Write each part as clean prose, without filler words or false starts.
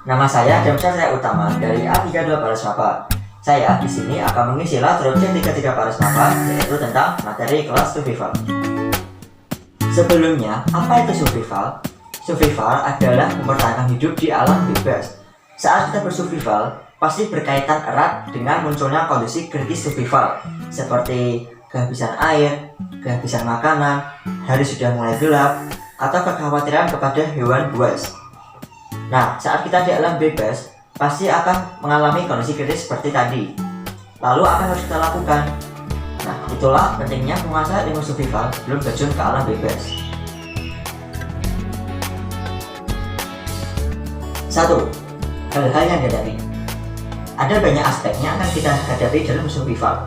Nama saya Damsyah Tria Utama dari A32 Paras Mapa. Saya di sini akan mengisi latro C33 Paras Mapa, yaitu tentang materi kelas survival. Sebelumnya, apa itu survival? Survival adalah mempertahankan hidup di alam bebas. Saat kita bersurvival, pasti berkaitan erat dengan munculnya kondisi kritis survival, seperti kehabisan air, kehabisan makanan, hari sudah mulai gelap, atau kekhawatiran kepada hewan buas. Nah, saat kita di alam bebas, pasti akan mengalami kondisi kritis seperti tadi. Lalu apa yang harus kita lakukan? Nah, itulah pentingnya menguasai ilmu survival sebelum terjun ke alam bebas. 1. Hal-hal yang dihadapi. Ada banyak aspek yang akan kita hadapi dalam survival.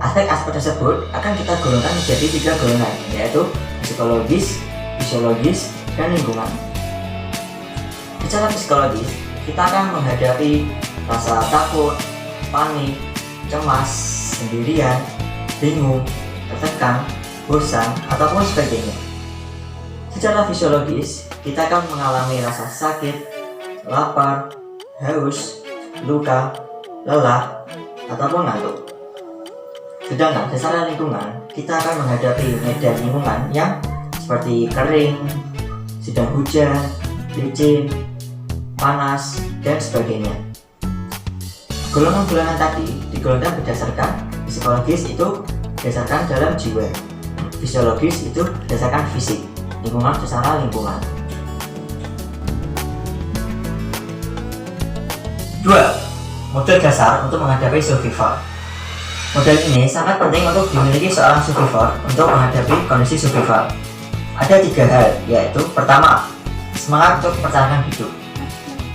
Aspek-aspek tersebut akan kita golongkan menjadi 3 golongan, yaitu psikologis, fisiologis, dan lingkungan. Secara psikologis, kita akan menghadapi rasa takut, panik, cemas, sendirian, bingung, tertekan, bosan, ataupun sebagainya. Secara fisiologis, kita akan mengalami rasa sakit, lapar, haus, luka, lelah, ataupun ngantuk. Sedangkan secara lingkungan, kita akan menghadapi medan lingkungan yang seperti kering, sedang hujan, licin, panas, dan sebagainya. Golongan-golongan tadi digolongkan berdasarkan psikologis, itu berdasarkan dalam jiwa, fisiologis itu berdasarkan fisik, lingkungan secara lingkungan. 2. Model dasar untuk menghadapi survival. Model ini sangat penting untuk dimiliki seorang survivor untuk menghadapi kondisi survival. Ada 3 hal, yaitu pertama, semangat untuk mempertahankan hidup.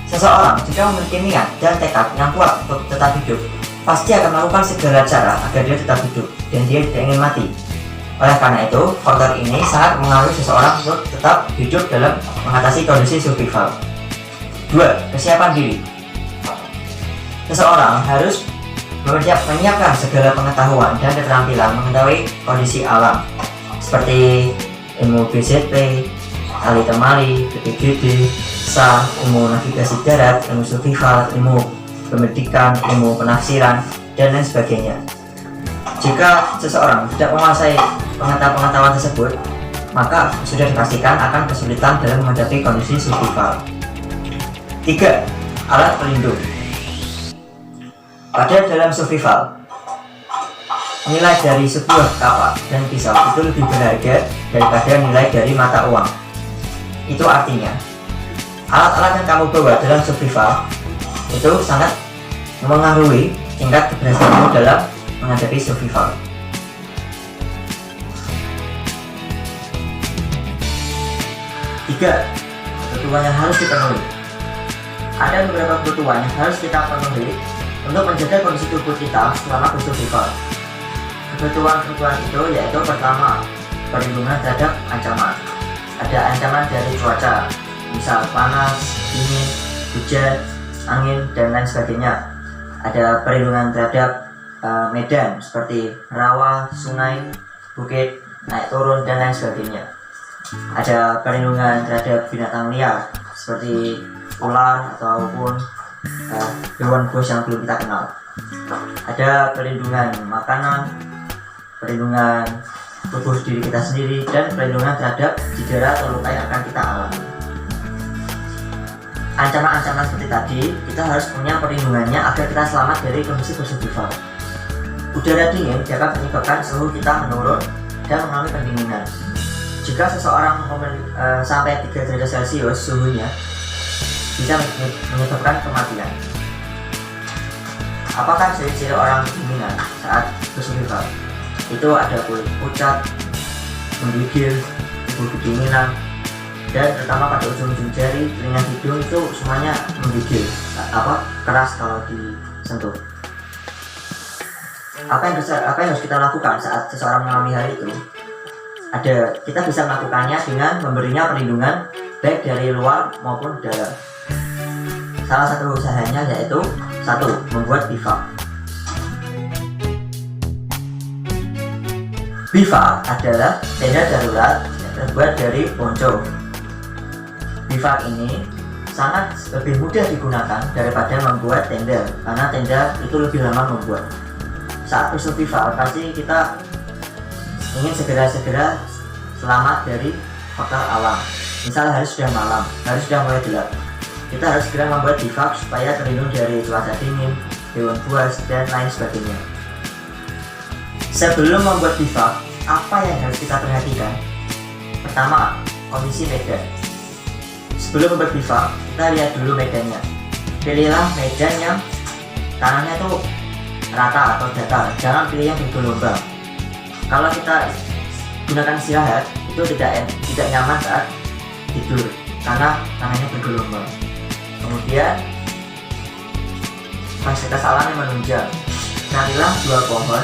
Seseorang jika memiliki niat dan tekad yang kuat untuk tetap hidup, pasti akan melakukan segala cara agar dia tetap hidup dan dia tidak ingin mati. Oleh karena itu, faktor ini sangat mengaruhi seseorang untuk tetap hidup dalam mengatasi kondisi survival. 2. Kesiapan diri. Seseorang harus menyiapkan segala pengetahuan dan keterampilan mengetahui kondisi alam, seperti ilmu BZP, tali temali, BPGD, SAR, ilmu navigasi darat, ilmu survival, ilmu pendidikan, ilmu penafsiran, dan lain sebagainya. Jika seseorang tidak menguasai pengetahuan tersebut, maka sudah dipastikan akan kesulitan dalam menghadapi kondisi survival. 3. Alat pelindung. Pada dalam survival, nilai dari sebuah kapak dan pisau itu lebih berharga daripada nilai dari mata uang. Itu artinya, alat-alat yang kamu bawa dalam survival itu sangat mempengaruhi tingkat keberhasilanmu dalam menghadapi survival. 3. Kebutuhan yang harus dipenuhi. Ada beberapa kebutuhan yang harus kita penuhi untuk menjaga kondisi tubuh kita selama bersurvival. Kebutuhan itu yaitu pertama, perlindungan terhadap ancaman. Ada ancaman dari cuaca, misal panas, dingin, hujan, angin, dan lain sebagainya. Ada perlindungan terhadap medan seperti rawa, sungai, bukit, naik turun, dan lain sebagainya. Ada perlindungan terhadap binatang liar seperti ular ataupun hewan buas yang belum kita kenal. Ada perlindungan makanan, perlindungan tubuh diri kita sendiri, dan perlindungan terhadap cedera atau luka yang akan kita alami. Ancaman-ancaman seperti tadi, kita harus punya perlindungannya agar kita selamat dari kondisi bersurvival. Udara dingin dapat menyebabkan suhu kita menurun dan mengalami pendinginan. Jika seseorang sampai 3 derajat Celcius suhunya, bisa menyebabkan kematian. Apakah ciri-ciri orang kedinginan saat bersurvival? Itu ada kulit pucat, menggigil, tubuh kedinginan, dan terutama pada ujung-ujung jari, telinga, hidung itu semuanya menggigil, keras kalau disentuh. Apa yang harus kita lakukan saat seseorang mengalami hal itu? Kita bisa melakukannya dengan memberinya perlindungan baik dari luar maupun dalam. Salah satu usahanya yaitu 1. Membuat bivak. Bivak adalah tenda darurat yang terbuat dari ponco. Bivak ini sangat lebih mudah digunakan daripada membuat tenda, karena tenda itu lebih lama membuat. Saat bersurvival pasti kita ingin segera-segera selamat dari faktor alam. Misal hari sudah malam, hari sudah mulai gelap, kita harus segera membuat bivak supaya terlindung dari cuaca dingin, hewan buas, dan lain sebagainya. Sebelum membuat bivak, apa yang harus kita perhatikan? Pertama, kondisi medan. Sebelum membuat bivak, kita lihat dulu medannya. Pilihlah medan yang tanahnya itu rata atau datar, jangan pilih yang bergelombang. Kalau kita gunakan istirahat, itu tidak nyaman saat tidur karena tanahnya bergelombang. Kemudian fasilitas alam yang menunjang. Carilah 2 pohon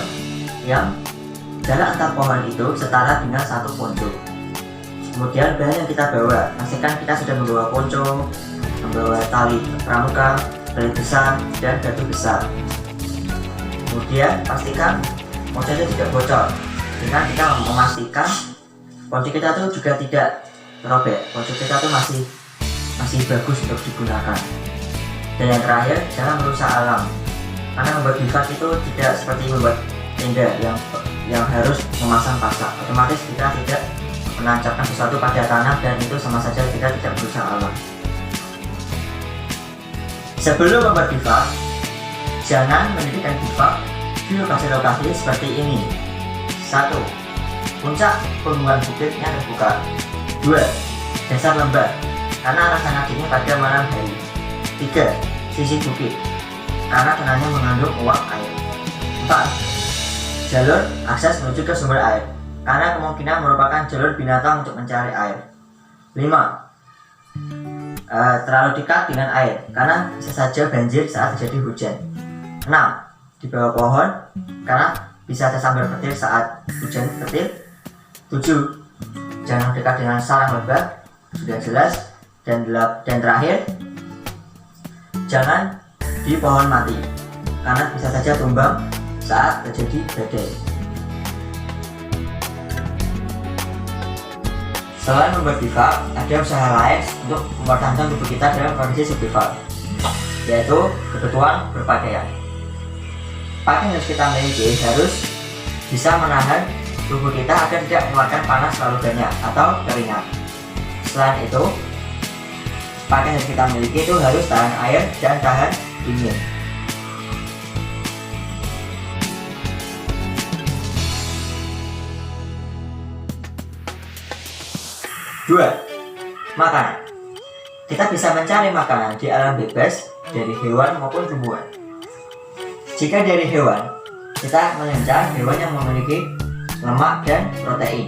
yang jarak antar pohon itu setara dengan 1 ponco. Kemudian bahan yang kita bawa, pastikan kita sudah membawa ponco, membawa tali pramuka, tali besar, dan batu besar. Kemudian pastikan ponco itu tidak bocor dengan kita memastikan ponco kita itu juga tidak robek, ponco kita itu masih bagus untuk digunakan. Dan yang terakhir, jangan merusak alam, karena membuat bivak itu tidak seperti membuat tenda yang harus memasang pasak. Otomatis kita tidak menancapkan sesuatu pada tanah dan itu sama saja kita tidak merusak alam. Sebelum membuat bivak, jangan mendirikan bivak di lokasi-lokasi seperti ini. 1. Puncak pegunungan bukit yang terbuka. 2. Dasar lembah, karena akan sangat dingin pada malam hari. 3. Sisi bukit, karena tanahnya mengandung uap air. 4. Jalur akses menuju ke sumber air, karena kemungkinan merupakan jalur binatang untuk mencari air. 5. Terlalu dekat dengan air, karena bisa saja banjir saat terjadi hujan. 6. Di bawah pohon, karena bisa tersambar petir saat hujan petir. 7. Jangan dekat dengan sarang lebah, sudah jelas. Dan terakhir, jangan di pohon mati, karena bisa saja tumbang saat terjadi badai. Selain membuat bivak, ada usaha lain untuk mempertahankan tubuh kita dalam kondisi survival, yaitu kebutuhan berpakaian. Pakaian yang harus kita miliki harus bisa menahan tubuh kita agar tidak mengeluarkan panas terlalu banyak atau keringat. Selain itu, pakaian yang kita miliki itu harus tahan air dan tahan dingin. Dua, makanan. Kita bisa mencari makanan di alam bebas dari hewan maupun tumbuhan. Jika dari hewan, kita mengincar hewan yang memiliki lemak dan protein.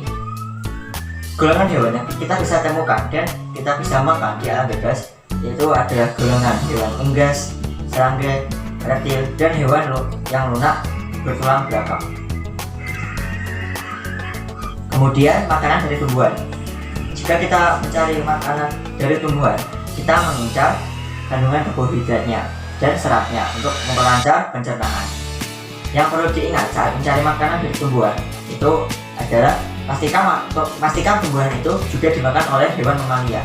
Golongan hewan yang kita bisa temukan dan kita bisa makan di alam bebas yaitu adalah golongan hewan unggas, serangga, reptil, dan hewan yang lunak bertulang belakang. Kemudian makanan dari tumbuhan. Jika kita mencari makanan dari tumbuhan, kita mengincar kandungan karbohidratnya dan seratnya untuk memperlancar pencernaan. Yang perlu diingat saat mencari makanan dari tumbuhan itu adalah pastikan tumbuhan itu juga dimakan oleh hewan mamalia.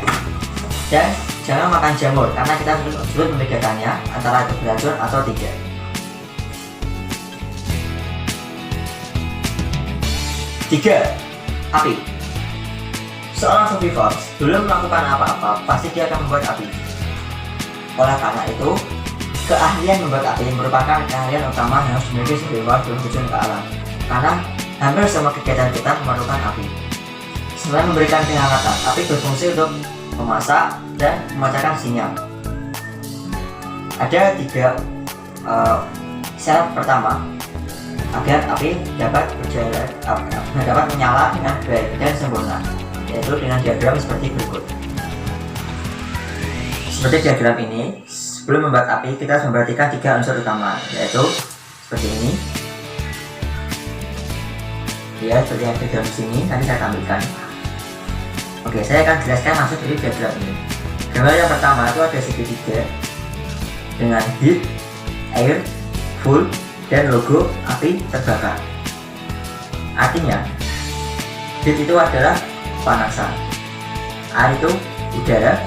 Dan jangan makan jamur karena kita sulit membedakannya antara itu beracun atau tidak. Tiga, api. Seorang survivor sebelum melakukan apa-apa pasti dia akan membuat api. Oleh karena itu, keahlian membuat api merupakan keahlian utama yang harus dimiliki survivor sebelum terjun ke alam. Karena hampir semua kegiatan kita memerlukan api. Selain memberikan kehangatan, api berfungsi untuk memasak dan memancarkan sinyal. Ada 3 syarat pertama agar api dapat menyala dengan baik dan sempurna, yaitu dengan diagram seperti berikut. Seperti diagram ini, sebelum membuat api kita harus memperhatikan 3 unsur utama, yaitu seperti ini. Ya, seperti yang diagram di sini, nanti saya tampilkan. Oke, saya akan jelaskan maksud dari diagram ini. Gambar yang pertama itu ada segitiga dengan heat, air, full, dan logo api terbakar. Artinya, heat itu adalah panasan, air itu udara,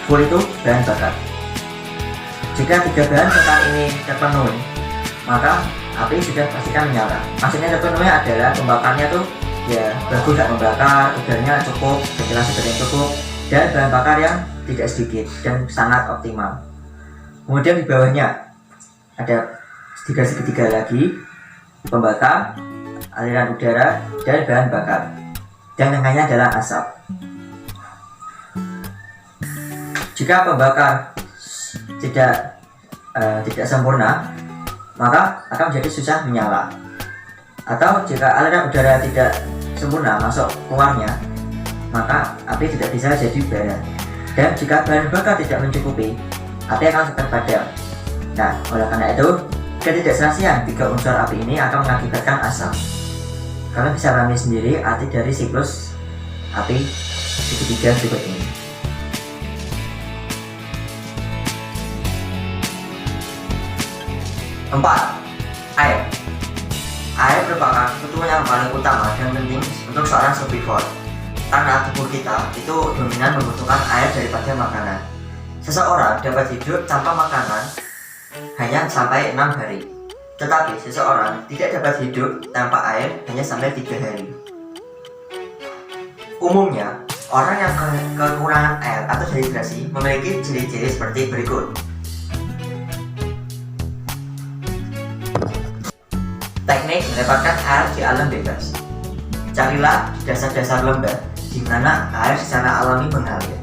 full itu bahan bakar. Jika 3 bahan bakar ini terpenuhi, maka api sudah pastikan menyala. Maksudnya terpenuhi adalah pembakarnya tuh ya bagus, gak membakar, udaranya cukup, ventilasi yang cukup, dan bahan bakar yang tidak sedikit dan sangat optimal. Kemudian di bawahnya ada 3 segitiga lagi, pembakar, aliran udara, dan bahan bakar. Dan tengahnya adalah asap. Jika pembakar tidak sempurna, maka akan menjadi susah menyala. Atau jika aliran udara tidak sempurna masuk keluarnya, maka api tidak bisa jadi bara. Dan jika bahan bakar tidak mencukupi, api akan cepat padam. Nah, oleh karena itu, ketidakserasian 3 unsur api ini akan mengakibatkan asap. Kalian bisa pahami sendiri arti dari siklus api segitiga berikut ini. 4. Air. Air merupakan kebutuhan yang paling utama dan penting untuk seorang herbivore, karena tubuh kita itu dominan membutuhkan air daripada makanan. Seseorang dapat hidup tanpa makanan hanya sampai 6 hari, tetapi seseorang tidak dapat hidup tanpa air hanya sampai 3 hari. Umumnya, orang yang kekurangan air atau dehidrasi memiliki ciri-ciri seperti berikut. Teknik mendapatkan air di alam bebas. Carilah dasar-dasar lembah di mana air secara alami mengalir.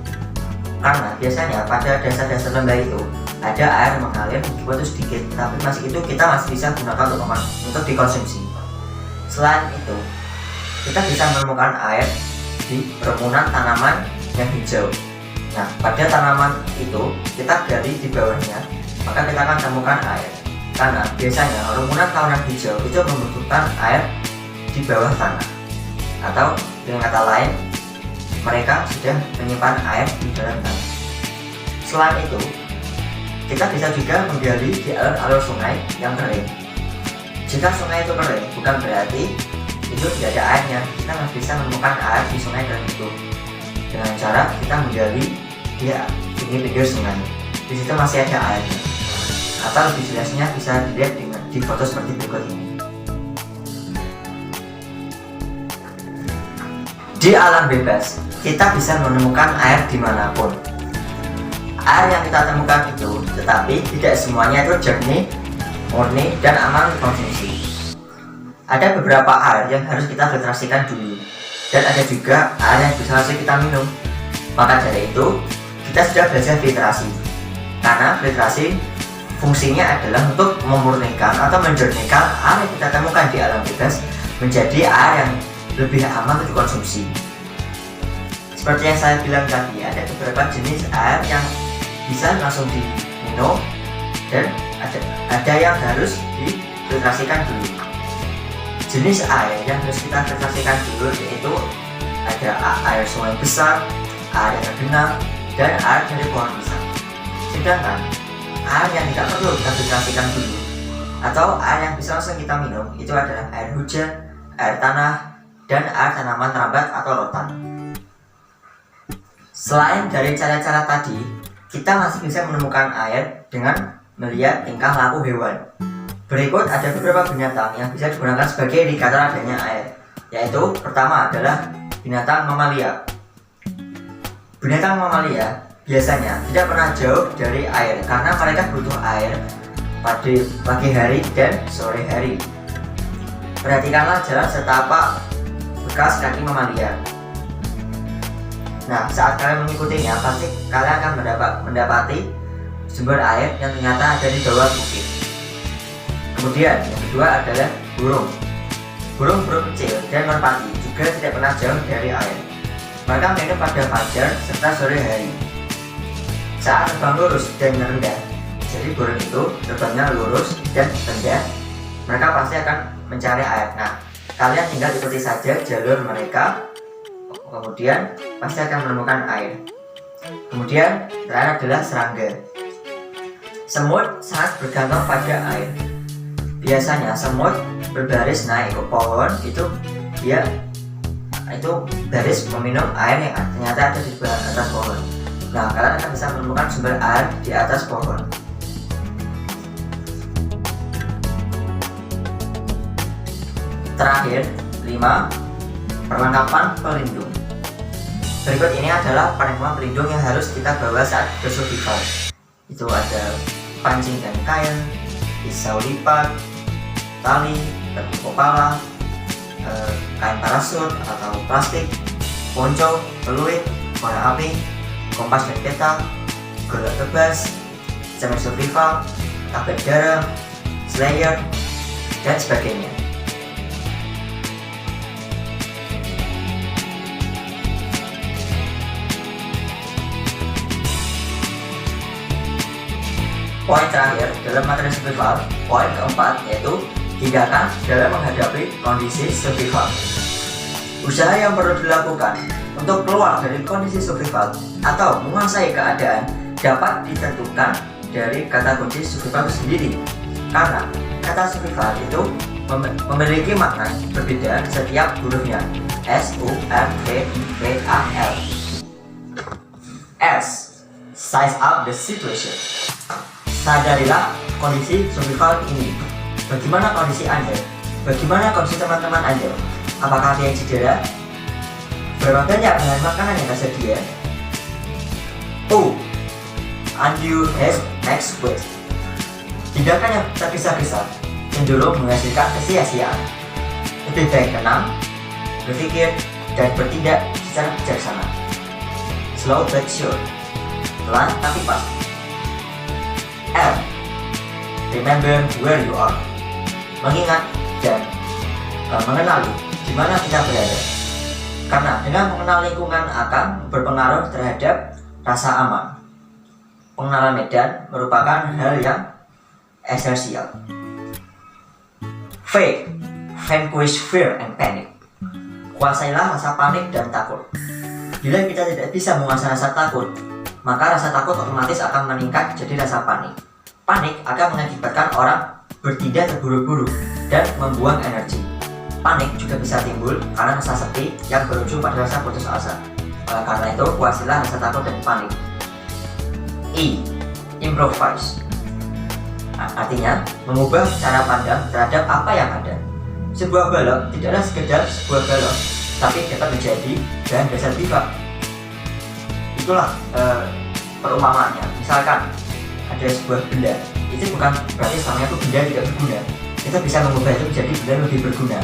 Karena biasanya pada dasar-dasar lembah itu ada air mengalir meskipun itu sedikit, tapi masih itu kita masih bisa gunakan untuk dikonsumsi. Selain itu, kita bisa menemukan air di kerumunan tanaman yang hijau. Nah, pada tanaman itu kita gali di bawahnya, maka kita akan temukan air. Karena biasanya kerumunan tanaman hijau itu membutuhkan air di bawah tanah, atau dengan kata lain, mereka sudah menyimpan air di dalam tanah. Selain itu, kita bisa juga menggali di alur-alur sungai yang kering. Jika sungai itu kering, bukan berarti itu tidak ada airnya. Kita masih bisa menemukan air di sungai kering itu dengan cara kita menggali di pinggir sungai. Di situ masih ada airnya. Atau lebih jelasnya bisa dilihat di foto seperti berikut ini. Di alam bebas, kita bisa menemukan air dimanapun. Air yang kita temukan itu, tetapi tidak semuanya itu jernih, murni, dan aman dikonsumsi. Ada beberapa air yang harus kita filtrasikan dulu, dan ada juga air yang bisa langsung kita minum. Maka dari itu, kita sudah belajar filtrasi. Karena filtrasi fungsinya adalah untuk memurnikan atau menjernihkan air yang kita temukan di alam bebas menjadi air yang lebih aman untuk dikonsumsi. Seperti yang saya bilang tadi, ada beberapa jenis air yang bisa langsung diminum dan ada yang harus difiltrasikan dulu. Jenis air yang harus kita filtrasikan dulu yaitu ada air sungai besar, air yang tergenang, dan air dari pohon pisang. Sedangkan air yang tidak perlu kita filtrasikan dulu atau air yang bisa langsung kita minum itu adalah air hujan, air tanah, dan air tanaman rambat atau rotan. Selain dari cara-cara tadi, kita masih bisa menemukan air dengan melihat tingkah laku hewan. Berikut ada beberapa binatang yang bisa digunakan sebagai indikator adanya air, yaitu pertama adalah binatang mamalia. Binatang mamalia biasanya tidak pernah jauh dari air karena mereka butuh air pada pagi hari dan sore hari. Perhatikanlah jalan setapak bekas kaki mamalia. Nah, saat kalian mengikutinya, pasti kalian akan mendapati sumber air yang ternyata ada di bawah bukit. Kemudian yang kedua adalah burung. Burung-burung kecil dan merpati juga tidak pernah jauh dari air. Mereka minum pada fajar serta sore hari. Saat terbang lurus dan rendah, jadi burung itu terbangnya lurus dan rendah, mereka pasti akan mencari air. Nah, kalian tinggal ikuti saja jalur mereka, kemudian pasti akan menemukan air. Kemudian terakhir adalah serangga. Semut sangat bergantung pada air. Biasanya semut berbaris naik ke pohon, itu baris meminum air yang ternyata ada di atas pohon. Nah, kalian akan bisa sumber air di atas pohon. Terakhir, 5. Perlengkapan pelindung. Berikut ini adalah perlengkapan pelindung yang harus kita bawa saat bersurvival. Itu ada pancing dan kain, pisau lipat, tali, tertutup kepala, kain parasut atau plastik, ponco, peluit, korek api, kompas dan peta, golok tebas, cermin survival, tablet garam, slayer, dan sebagainya. Poin terakhir dalam materi survival, poin keempat, yaitu tindakan dalam menghadapi kondisi survival. Usaha yang perlu dilakukan untuk keluar dari kondisi survival atau menguasai keadaan dapat ditentukan dari kata kunci survival sendiri. Karena kata survival itu memiliki makna berbeda setiap hurufnya. S-U-R-V-V-A-L. S. Size up the situation. Sadarilah kondisi survival ini. Bagaimana kondisi Anda? Bagaimana kondisi teman-teman Anda? Apakah ada yang cedera? Berapa banyak bahan makanan yang tersedia? O. Undue haste makes waste. Tindakan yang tergesa-gesa cenderung menghasilkan kesia-siaan. Lebih baik tenang, berpikir, dan bertindak secara bijaksana. Slow but sure. Pelan tapi pasti. L. Remember where you are. Mengingat dan mengenali di mana kita berada. Karena dengan mengenal lingkungan akan berpengaruh terhadap rasa aman. Pengenalan medan merupakan hal yang esensial. V. Vanquish fear and panic. Kuasailah rasa panik dan takut. Bila kita tidak bisa menguasai rasa takut, maka rasa takut otomatis akan meningkat jadi rasa panik. Panik akan mengakibatkan orang bertindak terburu-buru dan membuang energi. Panik juga bisa timbul karena rasa sepi yang berujung pada rasa putus asa. Oleh karena itu, kuasailah rasa takut dan panik. I. Improvise. Artinya, mengubah cara pandang terhadap apa yang ada. Sebuah balok tidaklah sekedar sebuah balok, tapi dapat menjadi bahan dasar bivak. Itulah perumpamaannya. Misalkan ada sebuah benda, itu bukan berarti selamanya itu benda tidak berguna. Kita bisa mengubah itu menjadi benda yang lebih berguna.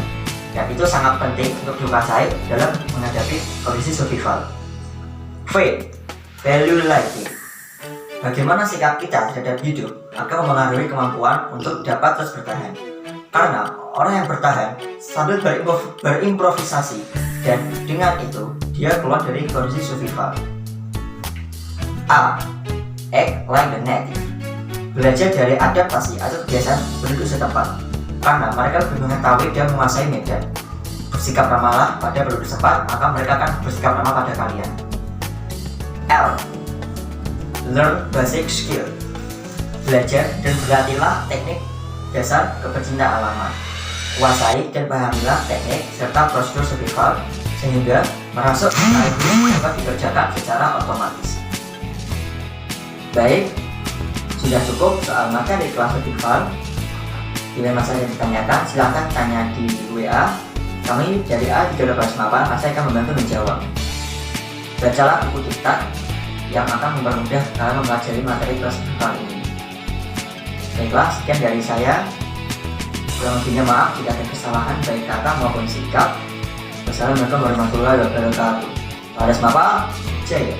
Dan itu sangat penting untuk dikuasai dalam menghadapi kondisi survival. V. Value life. Bagaimana sikap kita terhadap hidup akan mempengaruhi kemampuan untuk dapat terus bertahan. Karena orang yang bertahan sambil berimprovisasi, dan dengan itu dia keluar dari kondisi survival. A. Act like the native. Belajar dari adaptasi atau kebiasaan penduduk setempat. Karena mereka lebih mengetahui dan menguasai medan. Bersikap ramahlah pada penduduk setempat, maka mereka akan bersikap ramah pada kalian. L. Learn basic skill. Belajar dan berlatihlah teknik dasar kepecinta alaman. Kuasai dan pahamilah teknik serta prosedur survival sehingga merasuk sekaligus dapat dikerjakan secara otomatis. Baik, sudah cukup soal materi kelas survival. Bila masalah yang ditanyakan, silahkan tanya di WA. Kami dari A38 saya akan membantu menjawab. Bacalah buku diktat yang akan mempermudah kalian mempelajari materi kelas survival ini. Baiklah, sekian dari saya. Kurang lebihnya maaf jika ada kesalahan baik kata maupun sikap. Wassalamualaikum warahmatullahi wabarakatuh. Pada semapa, jaya.